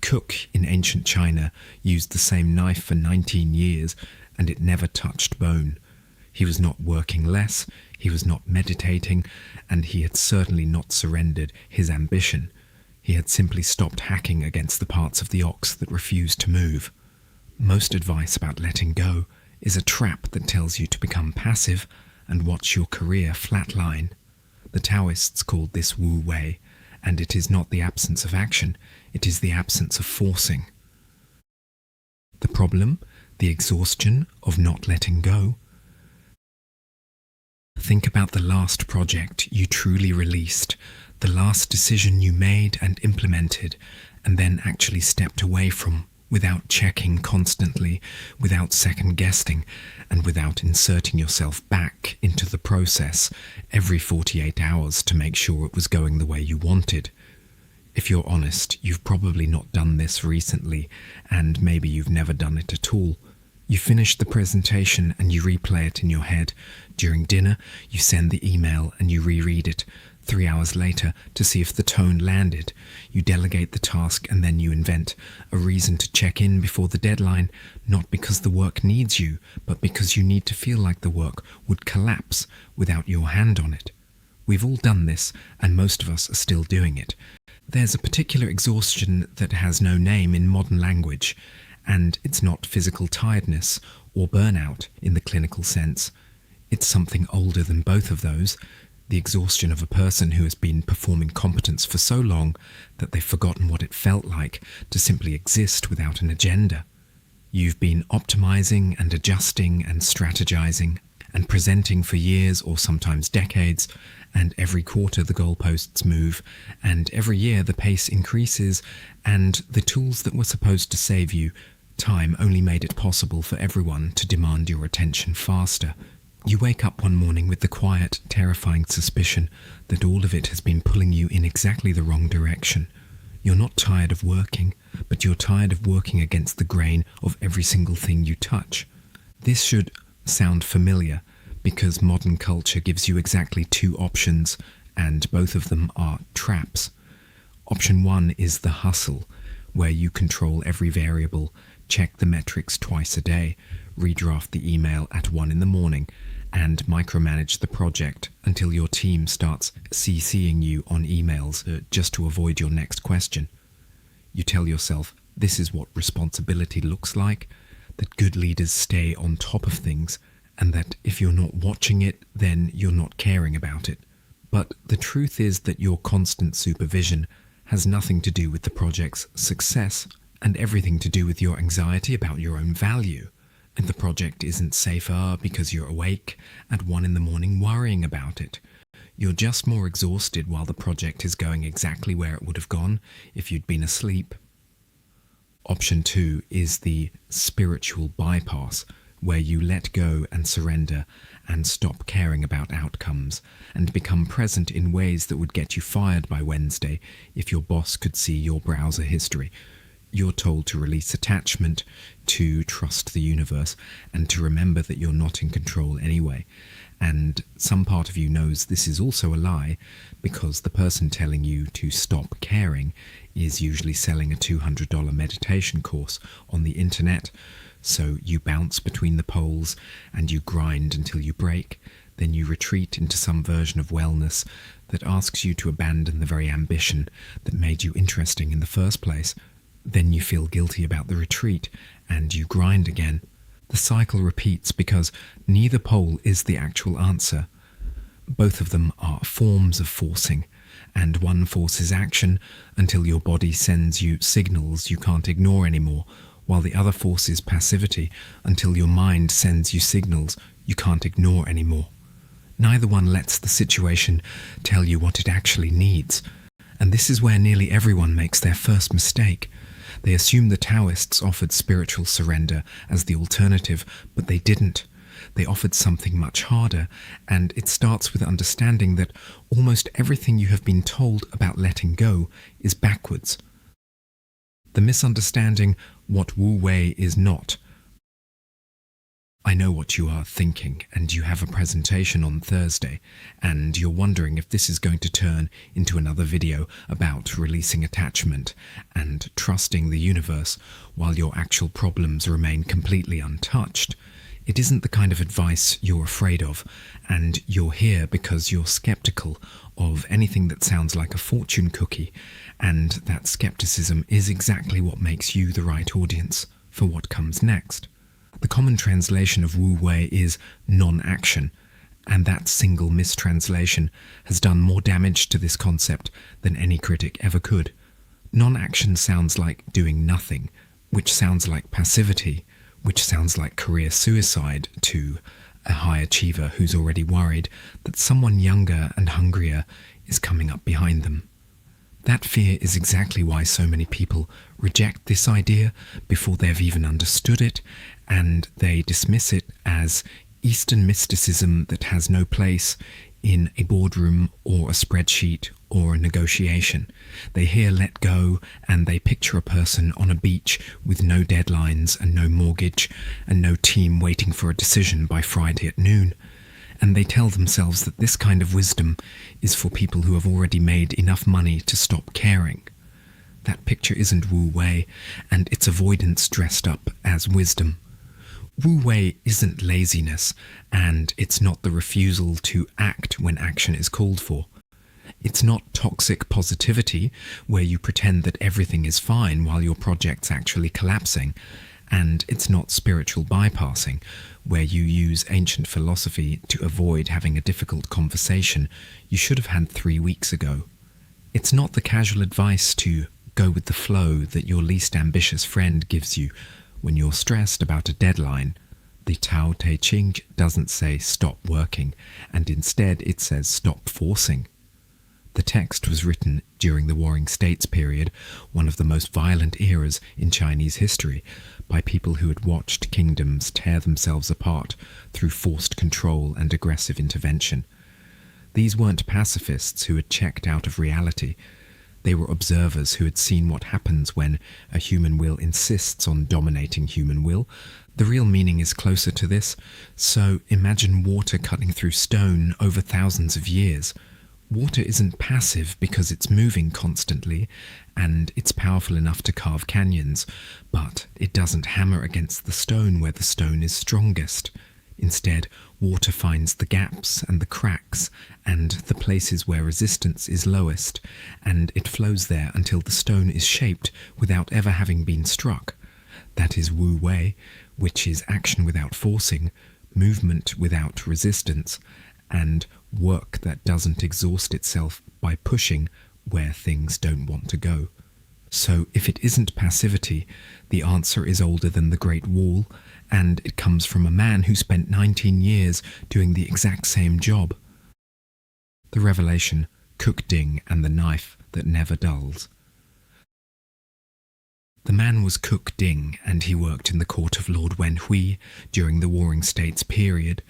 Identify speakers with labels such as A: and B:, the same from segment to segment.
A: cook in ancient China used the same knife for 19 years and it never touched bone. He was not working less, he was not meditating, and he had certainly not surrendered his ambition. He had simply stopped hacking against the parts of the ox that refused to move. Most advice about letting go is a trap that tells you to become passive and watch your career flatline. The Taoists called this wuwei, and it is not the absence of action, it is the absence of forcing. The problem, the exhaustion of not letting go. Think about the last project you truly released, the last decision you made and implemented, and then actually stepped away from, without checking constantly, without second-guessing, and without inserting yourself back into the process every 48 hours to make sure it was going the way you wanted. If you're honest, you've probably not done this recently, and maybe you've never done it at all. You finish the presentation and you replay it in your head. During dinner, you send the email and you reread it. 3 hours later, to see if the tone landed, you delegate the task and then you invent a reason to check in before the deadline, not because the work needs you, but because you need to feel like the work would collapse without your hand on it. We've all done this, and most of us are still doing it. There's a particular exhaustion that has no name in modern language, and it's not physical tiredness or burnout in the clinical sense. It's something older than both of those. The exhaustion of a person who has been performing competence for so long that they've forgotten what it felt like to simply exist without an agenda. You've been optimizing and adjusting and strategizing and presenting for years or sometimes decades, and every quarter the goalposts move, and every year the pace increases, and the tools that were supposed to save you time only made it possible for everyone to demand your attention faster. You wake up one morning with the quiet, terrifying suspicion that all of it has been pulling you in exactly the wrong direction. You're not tired of working, but you're tired of working against the grain of every single thing you touch. This should sound familiar, because modern culture gives you exactly two options, and both of them are traps. Option one is the hustle, where you control every variable, check the metrics twice a day, redraft the email at 1 in the morning, and micromanage the project until your team starts CCing you on emails just to avoid your next question. You tell yourself this is what responsibility looks like, that good leaders stay on top of things, and that if you're not watching it, then you're not caring about it. But the truth is that your constant supervision has nothing to do with the project's success and everything to do with your anxiety about your own value. And the project isn't safer because you're awake at 1 in the morning worrying about it. You're just more exhausted while the project is going exactly where it would have gone if you'd been asleep. Option 2 is the spiritual bypass, where you let go and surrender and stop caring about outcomes and become present in ways that would get you fired by Wednesday if your boss could see your browser history. You're told to release attachment, to trust the universe, and to remember that you're not in control anyway. And some part of you knows this is also a lie, because the person telling you to stop caring is usually selling a $200 meditation course on the internet. So you bounce between the poles and you grind until you break. Then you retreat into some version of wellness that asks you to abandon the very ambition that made you interesting in the first place. Then you feel guilty about the retreat, and you grind again. The cycle repeats because neither pole is the actual answer. Both of them are forms of forcing, and one forces action until your body sends you signals you can't ignore anymore, while the other forces passivity until your mind sends you signals you can't ignore anymore. Neither one lets the situation tell you what it actually needs, and this is where nearly everyone makes their first mistake. They assume the Taoists offered spiritual surrender as the alternative, but they didn't. They offered something much harder, and it starts with understanding that almost everything you have been told about letting go is backwards. The misunderstanding what wuwei is not. I know what you are thinking, and you have a presentation on Thursday, and you're wondering if this is going to turn into another video about releasing attachment and trusting the universe while your actual problems remain completely untouched. It isn't the kind of advice you're afraid of, and you're here because you're skeptical of anything that sounds like a fortune cookie, and that skepticism is exactly what makes you the right audience for what comes next. The common translation of wuwei is non-action, and that single mistranslation has done more damage to this concept than any critic ever could. Non-action sounds like doing nothing, which sounds like passivity, which sounds like career suicide to a high achiever who's already worried that someone younger and hungrier is coming up behind them. That fear is exactly why so many people reject this idea before they've even understood it, and they dismiss it as Eastern mysticism that has no place in a boardroom or a spreadsheet or a negotiation. They hear let go and they picture a person on a beach with no deadlines and no mortgage and no team waiting for a decision by Friday at noon. And they tell themselves that this kind of wisdom is for people who have already made enough money to stop caring. That picture isn't wuwei, and it's avoidance dressed up as wisdom. Wuwei isn't laziness, and it's not the refusal to act when action is called for. It's not toxic positivity, where you pretend that everything is fine while your project's actually collapsing. And it's not spiritual bypassing, where you use ancient philosophy to avoid having a difficult conversation you should have had 3 weeks ago. It's not the casual advice to go with the flow that your least ambitious friend gives you when you're stressed about a deadline. The Tao Te Ching doesn't say stop working, and instead it says stop forcing. The text was written during the Warring States period, one of the most violent eras in Chinese history, by people who had watched kingdoms tear themselves apart through forced control and aggressive intervention. These weren't pacifists who had checked out of reality. They were observers who had seen what happens when a human will insists on dominating human will. The real meaning is closer to this, so imagine water cutting through stone over thousands of years. Water isn't passive because it's moving constantly, and it's powerful enough to carve canyons, but it doesn't hammer against the stone where the stone is strongest. Instead, water finds the gaps and the cracks and the places where resistance is lowest, and it flows there until the stone is shaped without ever having been struck. That is wuwei, which is action without forcing, movement without resistance, and work that doesn't exhaust itself by pushing where things don't want to go. So if it isn't passivity, the answer is older than the Great Wall, and it comes from a man who spent 19 years doing the exact same job. The revelation, Cook Ding and the knife that never dulls. The man was Cook Ding, and he worked in the court of Lord Wen Hui during the Warring States period.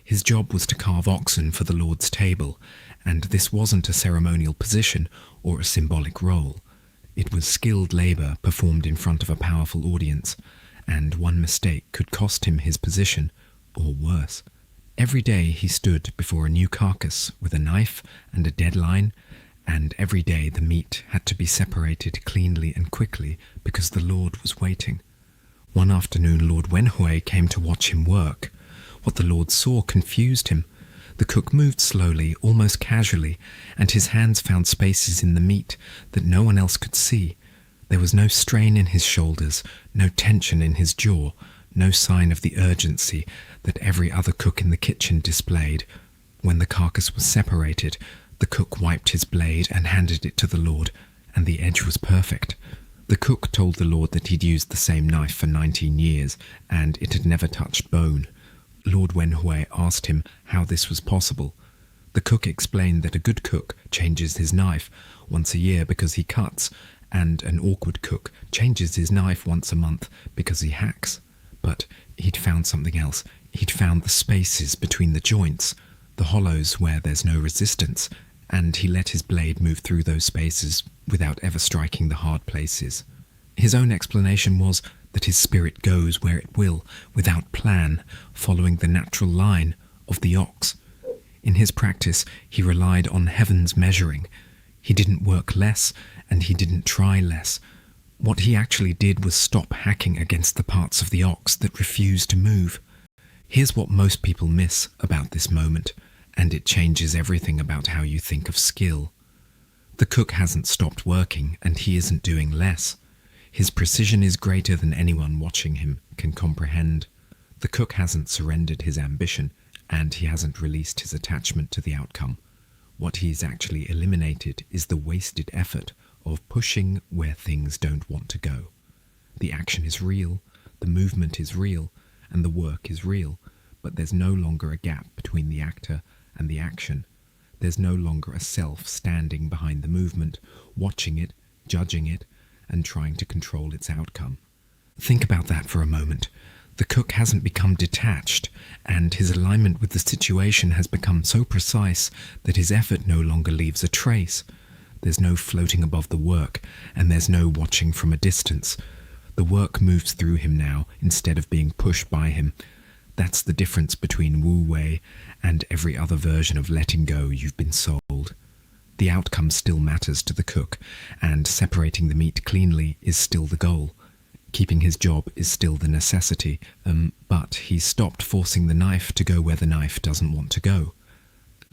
A: His job was to carve oxen for the Lord's table, and this wasn't a ceremonial position or a symbolic role. It was skilled labour performed in front of a powerful audience, and one mistake could cost him his position, or worse. Every day he stood before a new carcass with a knife and a deadline, and every day the meat had to be separated cleanly and quickly because the Lord was waiting. One afternoon Lord Wenhui came to watch him work. What the Lord saw confused him. The cook moved slowly, almost casually, and his hands found spaces in the meat that no one else could see. There was no strain in his shoulders, no tension in his jaw, no sign of the urgency that every other cook in the kitchen displayed. When the carcass was separated, the cook wiped his blade and handed it to the Lord, and the edge was perfect. The cook told the Lord that he'd used the same knife for 19 years, and it had never touched bone. Lord Wenhui asked him how this was possible. The cook explained that a good cook changes his knife once a year because he cuts, and an awkward cook changes his knife once a month because he hacks. But he'd found something else. He'd found the spaces between the joints, the hollows where there's no resistance, and he let his blade move through those spaces without ever striking the hard places. His own explanation was, that his spirit goes where it will, without plan, following the natural line of the ox. In his practice, he relied on heaven's measuring. He didn't work less, and he didn't try less. What he actually did was stop hacking against the parts of the ox that refused to move. Here's what most people miss about this moment, and it changes everything about how you think of skill. The cook hasn't stopped working, and he isn't doing less. His precision is greater than anyone watching him can comprehend. The cook hasn't surrendered his ambition, and he hasn't released his attachment to the outcome. What he's actually eliminated is the wasted effort of pushing where things don't want to go. The action is real, the movement is real, and the work is real, but there's no longer a gap between the actor and the action. There's no longer a self standing behind the movement, watching it, judging it, and trying to control its outcome. Think about that for a moment. The cook hasn't become detached, and his alignment with the situation has become so precise that his effort no longer leaves a trace. There's no floating above the work, and there's no watching from a distance. The work moves through him now, instead of being pushed by him. That's the difference between wuwei and every other version of letting go you've been sold. The outcome still matters to the cook, and separating the meat cleanly is still the goal. Keeping his job is still the necessity, but he's stopped forcing the knife to go where the knife doesn't want to go.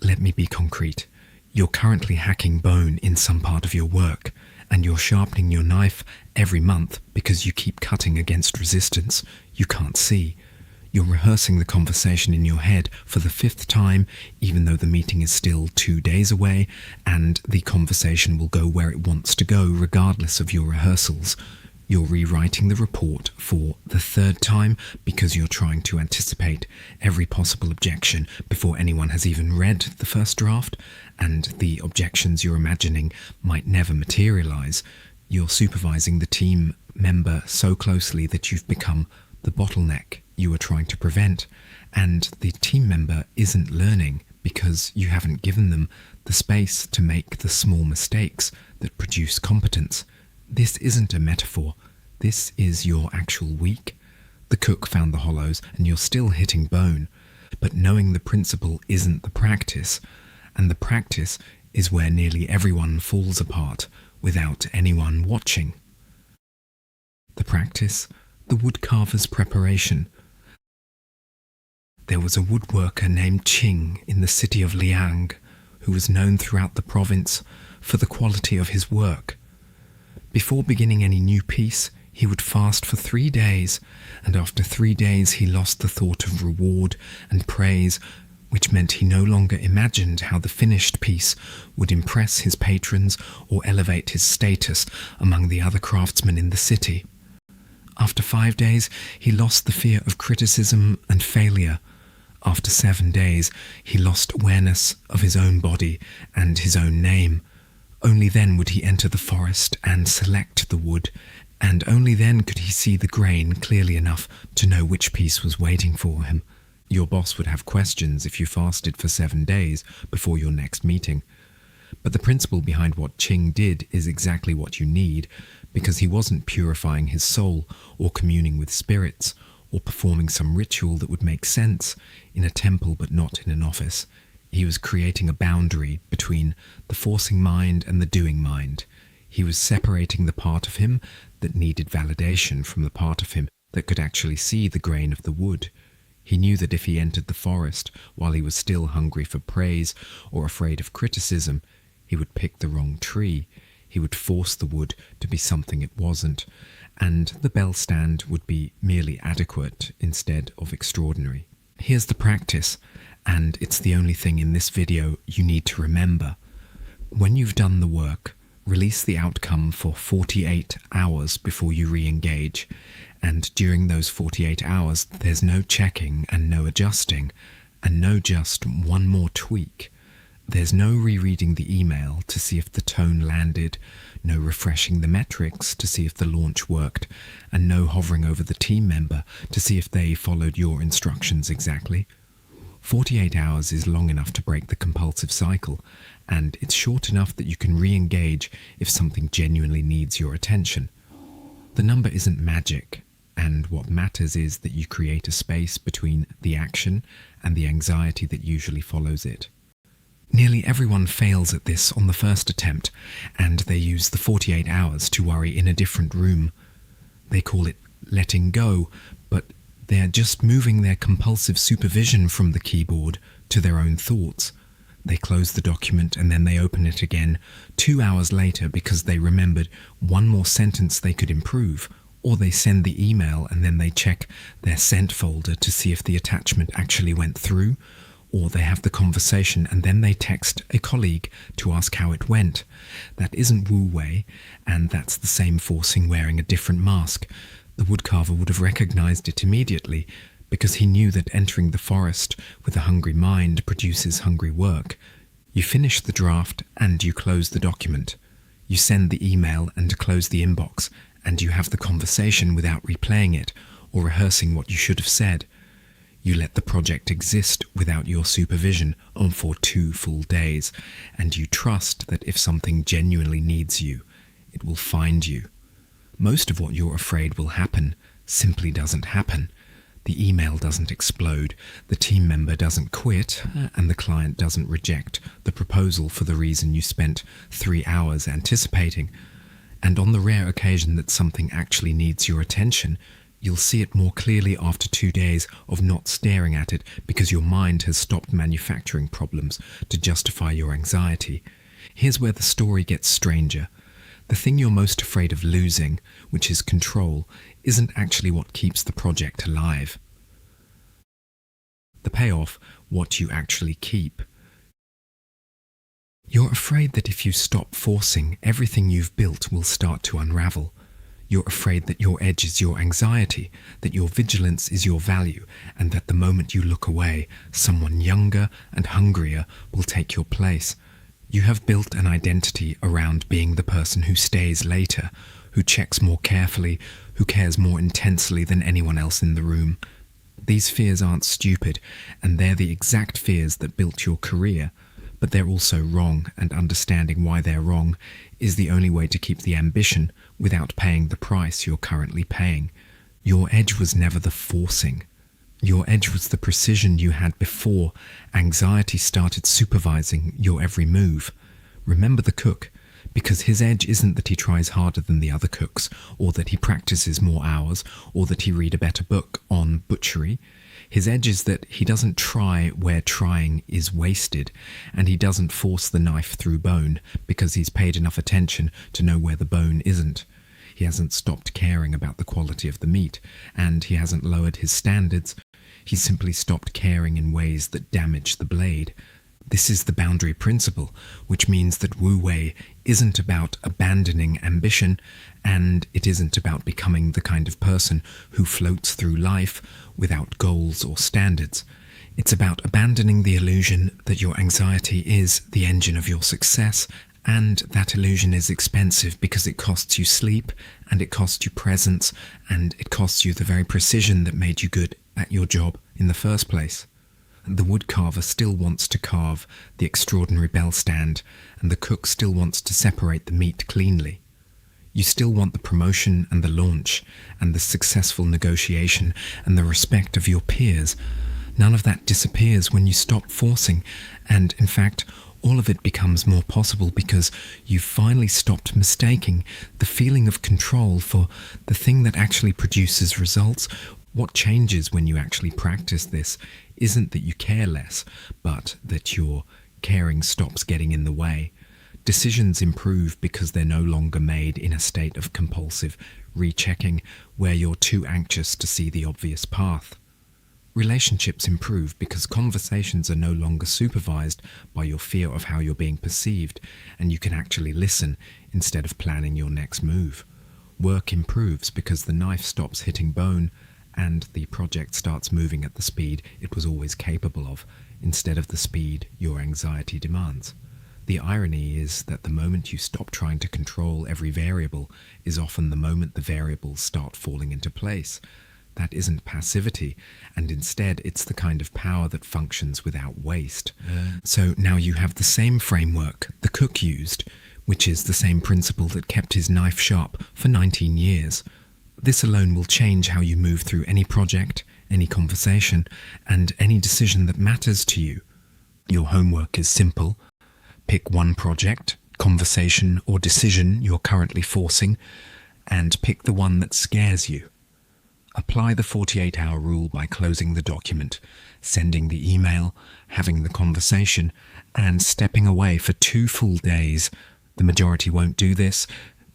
A: Let me be concrete. You're currently hacking bone in some part of your work, and you're sharpening your knife every month because you keep cutting against resistance you can't see. You're rehearsing the conversation in your head for the 5th time, even though the meeting is still 2 days away, and the conversation will go where it wants to go regardless of your rehearsals. You're rewriting the report for the 3rd time because you're trying to anticipate every possible objection before anyone has even read the first draft, and the objections you're imagining might never materialize. You're supervising the team member so closely that you've become the bottleneck you were trying to prevent, and the team member isn't learning because you haven't given them the space to make the small mistakes that produce competence. This isn't a metaphor. This is your actual week. The cook found the hollows and you're still hitting bone. But knowing the principle isn't the practice. And the practice is where nearly everyone falls apart without anyone watching. The practice, the woodcarver's preparation. There was a woodworker named Qing in the city of Liang who was known throughout the province for the quality of his work. Before beginning any new piece, he would fast for 3 days, and after 3 days he lost the thought of reward and praise, which meant he no longer imagined how the finished piece would impress his patrons or elevate his status among the other craftsmen in the city. After 5 days, he lost the fear of criticism and failure. After 7 days, he lost awareness of his own body and his own name. Only then would he enter the forest and select the wood, and only then could he see the grain clearly enough to know which piece was waiting for him. Your boss would have questions if you fasted for 7 days before your next meeting. But the principle behind what Qing did is exactly what you need, because he wasn't purifying his soul or communing with spirits or performing some ritual that would make sense in a temple but not in an office. He was creating a boundary between the forcing mind and the doing mind. He was separating the part of him that needed validation from the part of him that could actually see the grain of the wood. He knew that if he entered the forest while he was still hungry for praise or afraid of criticism, he would pick the wrong tree. He would force the wood to be something it wasn't, and the bell stand would be merely adequate instead of extraordinary. Here's the practice, and it's the only thing in this video you need to remember. When you've done the work, release the outcome for 48 hours before you re-engage, and during those 48 hours there's no checking and no adjusting, and no just one more tweak. There's no rereading the email to see if the tone landed, no refreshing the metrics to see if the launch worked, and no hovering over the team member to see if they followed your instructions exactly. 48 hours is long enough to break the compulsive cycle, and it's short enough that you can re-engage if something genuinely needs your attention. The number isn't magic, and what matters is that you create a space between the action and the anxiety that usually follows it. Nearly everyone fails at this on the first attempt, and they use the 48 hours to worry in a different room. They call it letting go, but they're just moving their compulsive supervision from the keyboard to their own thoughts. They close the document and then they open it again 2 hours later because they remembered one more sentence they could improve, or they send the email and then they check their sent folder to see if the attachment actually went through, or they have the conversation and then they text a colleague to ask how it went. That isn't wuwei, and that's the same forcing wearing a different mask. The woodcarver would have recognized it immediately, because he knew that entering the forest with a hungry mind produces hungry work. You finish the draft and you close the document. You send the email and close the inbox, and you have the conversation without replaying it or rehearsing what you should have said. You let the project exist without your supervision for 2 full days, and you trust that if something genuinely needs you, it will find you. Most of what you're afraid will happen simply doesn't happen. The email doesn't explode, the team member doesn't quit, and the client doesn't reject the proposal for the reason you spent 3 hours anticipating. And on the rare occasion that something actually needs your attention, you'll see it more clearly after 2 days of not staring at it because your mind has stopped manufacturing problems to justify your anxiety. Here's where the story gets stranger. The thing you're most afraid of losing, which is control, isn't actually what keeps the project alive. The payoff, what you actually keep. You're afraid that if you stop forcing, everything you've built will start to unravel. You're afraid that your edge is your anxiety, that your vigilance is your value, and that the moment you look away, someone younger and hungrier will take your place. You have built an identity around being the person who stays later, who checks more carefully, who cares more intensely than anyone else in the room. These fears aren't stupid, and they're the exact fears that built your career, but they're also wrong, and understanding why they're wrong is the only way to keep the ambition without paying the price you're currently paying. Your edge was never the forcing. Your edge was the precision you had before anxiety started supervising your every move. Remember the cook, because his edge isn't that he tries harder than the other cooks, or that he practices more hours, or that he read a better book on butchery. His edge is that he doesn't try where trying is wasted, and he doesn't force the knife through bone because he's paid enough attention to know where the bone isn't. He hasn't stopped caring about the quality of the meat, and he hasn't lowered his standards. He's simply stopped caring in ways that damage the blade. This is the boundary principle, which means that wuwei isn't about abandoning ambition, and it isn't about becoming the kind of person who floats through life without goals or standards. It's about abandoning the illusion that your anxiety is the engine of your success, and that illusion is expensive because it costs you sleep, and it costs you presence, and it costs you the very precision that made you good at your job in the first place. The woodcarver still wants to carve the extraordinary bell stand, and the cook still wants to separate the meat cleanly. You still want the promotion and the launch, and the successful negotiation, and the respect of your peers. None of that disappears when you stop forcing, and in fact, all of it becomes more possible because you've finally stopped mistaking the feeling of control for the thing that actually produces results. What changes when you actually practice this isn't that you care less, but that your caring stops getting in the way. Decisions improve because they're no longer made in a state of compulsive rechecking where you're too anxious to see the obvious path. Relationships improve because conversations are no longer supervised by your fear of how you're being perceived, and you can actually listen instead of planning your next move. Work improves because the knife stops hitting bone, and the project starts moving at the speed it was always capable of, instead of the speed your anxiety demands. The irony is that the moment you stop trying to control every variable is often the moment the variables start falling into place. That isn't passivity, and instead it's the kind of power that functions without waste. So now you have the same framework the cook used, which is the same principle that kept his knife sharp for 19 years. This alone will change how you move through any project, any conversation, and any decision that matters to you. Your homework is simple. Pick one project, conversation, or decision you're currently forcing, and pick the one that scares you. Apply the 48-hour rule by closing the document, sending the email, having the conversation, and stepping away for 2 full days. The majority won't do this.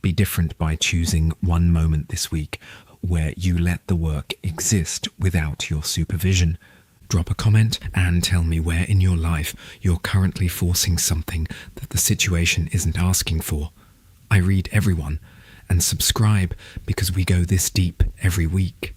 A: Be different by choosing one moment this week where you let the work exist without your supervision. Drop a comment and tell me where in your life you're currently forcing something that the situation isn't asking for. I read everyone, and subscribe because we go this deep every week.